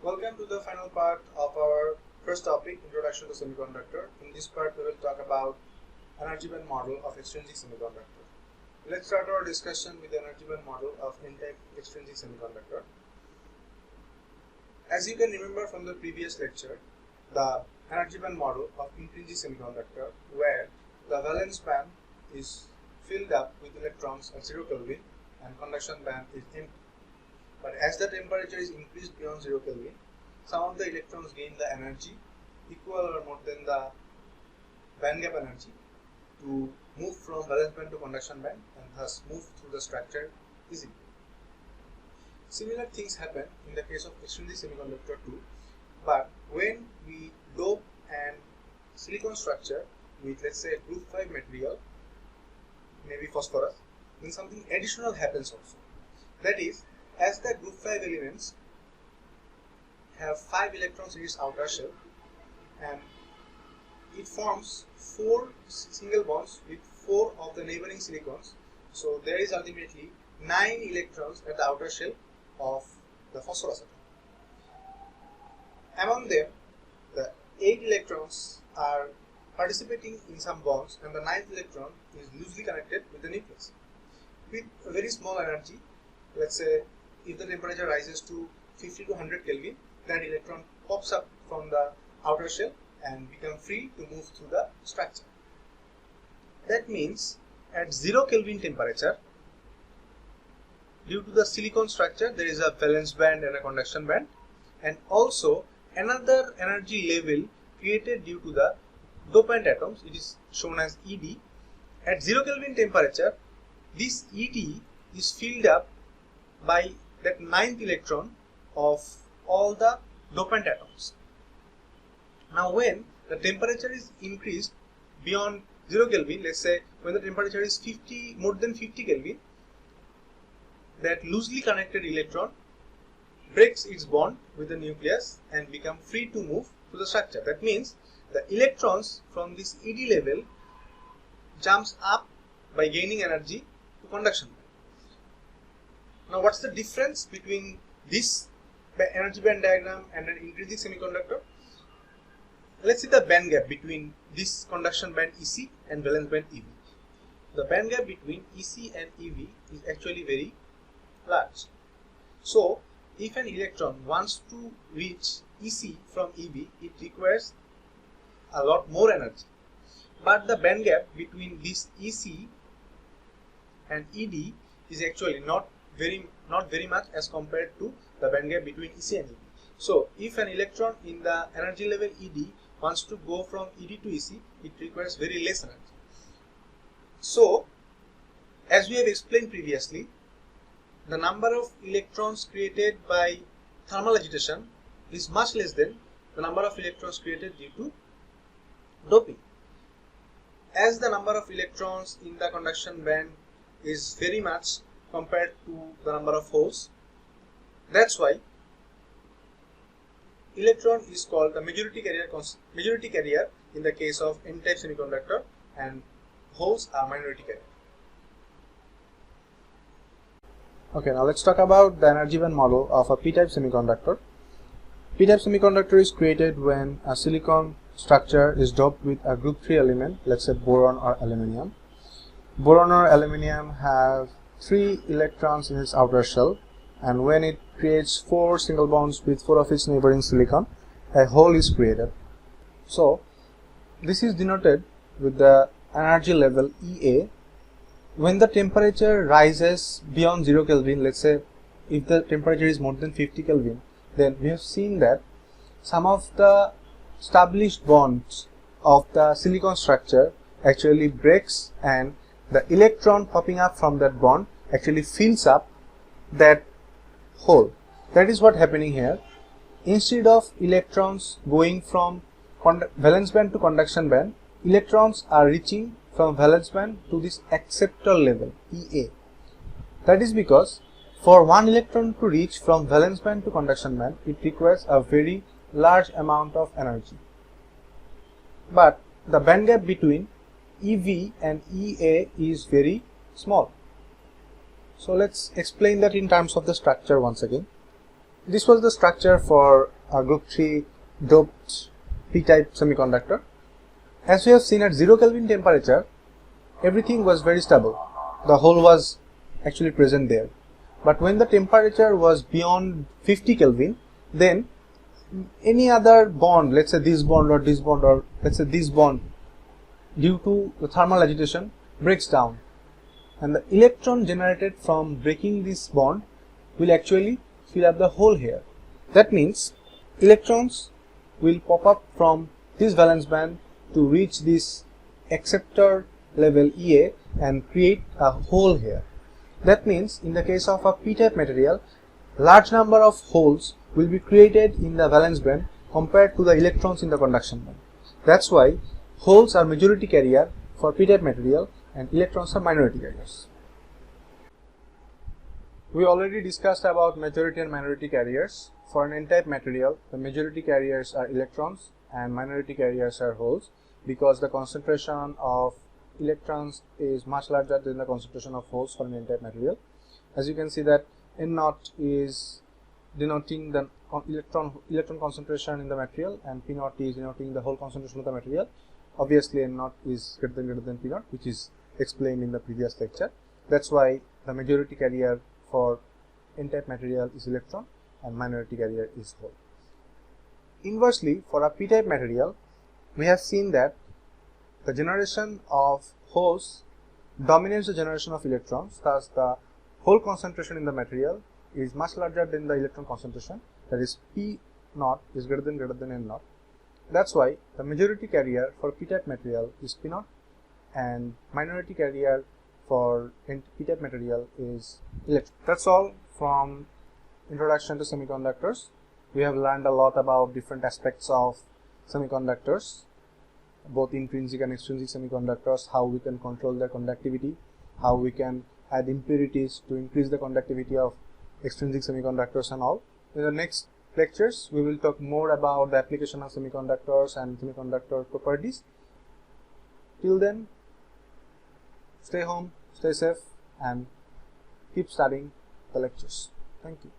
Welcome to the final part of our first topic, Introduction to Semiconductor. In this part, we will talk about energy band model of extrinsic semiconductor. Let's start our discussion with the energy band model of N-type extrinsic semiconductor. As you can remember from the previous lecture, the energy band model of intrinsic semiconductor, where the valence band is filled up with electrons at 0 Kelvin and conduction band is empty. But as the temperature is increased beyond 0 Kelvin, some of the electrons gain the energy equal or more than the band gap energy to move from valence band to conduction band and thus move through the structure easily. Similar things happen in the case of extrinsic semiconductor too, but when we dope an silicon structure with, let's say, group 5 material, maybe phosphorus, then something additional happens also. That is, as the group 5 elements have 5 electrons in its outer shell and it forms 4 single bonds with 4 of the neighboring silicons, so there is ultimately 9 electrons at the outer shell of the phosphorus atom. Among them, the 8 electrons are participating in some bonds and the 9th electron is loosely connected with the nucleus. With a very small energy, let's say if the temperature rises to 50 to 100 Kelvin, that electron pops up from the outer shell and becomes free to move through the structure. That means at 0 Kelvin temperature, due to the silicon structure, there is a valence band and a conduction band, and also another energy level created due to the dopant atoms, it is shown as ED. At 0 Kelvin temperature, this ED is filled up by that 9th electron of all the dopant atoms. Now when the temperature is increased beyond 0 Kelvin, let's say when the temperature is more than 50 Kelvin, that loosely connected electron breaks its bond with the nucleus and become free to move to the structure. That means the electrons from this ED level jumps up by gaining energy to conduction band. Now what's the difference between this energy band diagram and an intrinsic semiconductor? Let's see the band gap between this conduction band EC and valence band EV. The band gap between EC and EV is actually very large. So if an electron wants to reach EC from EV, it requires a lot more energy. But the band gap between this EC and ED is actually not very much as compared to the band gap between EC and EV. So if an electron in the energy level ED wants to go from ED to EC, it requires very less energy. So as we have explained previously, the number of electrons created by thermal agitation is much less than the number of electrons created due to doping. As the number of electrons in the conduction band is very much compared to the number of holes, that's why electron is called the majority carrier in the case of N-type semiconductor, and holes are minority carrier. Okay, now let's talk about the energy band model of a P-type semiconductor. P-type semiconductor is created when a silicon structure is doped with a group 3 element, let's say boron or aluminium. Boron or aluminium have 3 electrons in its outer shell, and when it creates 4 single bonds with 4 of its neighboring silicon, a hole is created. So this is denoted with the energy level EA. When the temperature rises beyond 0 Kelvin, let's say if the temperature is more than 50 Kelvin, then we have seen that some of the established bonds of the silicon structure actually breaks, and the electron popping up from that bond actually fills up that hole. That is what happening here. Instead of electrons going from valence band to conduction band, electrons are reaching from valence band to this acceptor level EA. That is because for one electron to reach from valence band to conduction band, it requires a very large amount of energy. But the band gap between EV and EA is very small. So let's explain that in terms of the structure once again. This was the structure for a group 3 doped p-type semiconductor. As we have seen, at 0 Kelvin temperature, everything was very stable. The hole was actually present there. But when the temperature was beyond 50 Kelvin, then any other bond, let's say this bond or this bond, or let's say this bond, due to the thermal agitation, breaks down, and the electron generated from breaking this bond will actually fill up the hole here. That means electrons will pop up from this valence band to reach this acceptor level EA and create a hole here. That means in the case of a p-type material, large number of holes will be created in the valence band compared to the electrons in the conduction band. That's why holes are majority carrier for p-type material and electrons are minority carriers. We already discussed about majority and minority carriers. For an n-type material, the majority carriers are electrons and minority carriers are holes, because the concentration of electrons is much larger than the concentration of holes for an n-type material. As you can see that N0 is denoting the electron concentration in the material, and P0 is denoting the hole concentration of the material. Obviously N0 is greater than P0, which is explained in the previous lecture. That's why the majority carrier for n-type material is electron and minority carrier is hole. Inversely, for a p-type material, we have seen that the generation of holes dominates the generation of electrons. Thus the hole concentration in the material is much larger than the electron concentration, that is P0 is greater than N0. That's why the majority carrier for p-type material is P0 and minority carrier for p-type material is electron. That's all from introduction to semiconductors. We have learned a lot about different aspects of semiconductors, both intrinsic and extrinsic semiconductors, how we can control their conductivity, how we can add impurities to increase the conductivity of extrinsic semiconductors and all. In the next lectures, we will talk more about the application of semiconductors and semiconductor properties. Till then, stay home, stay safe, and keep studying the lectures. Thank you.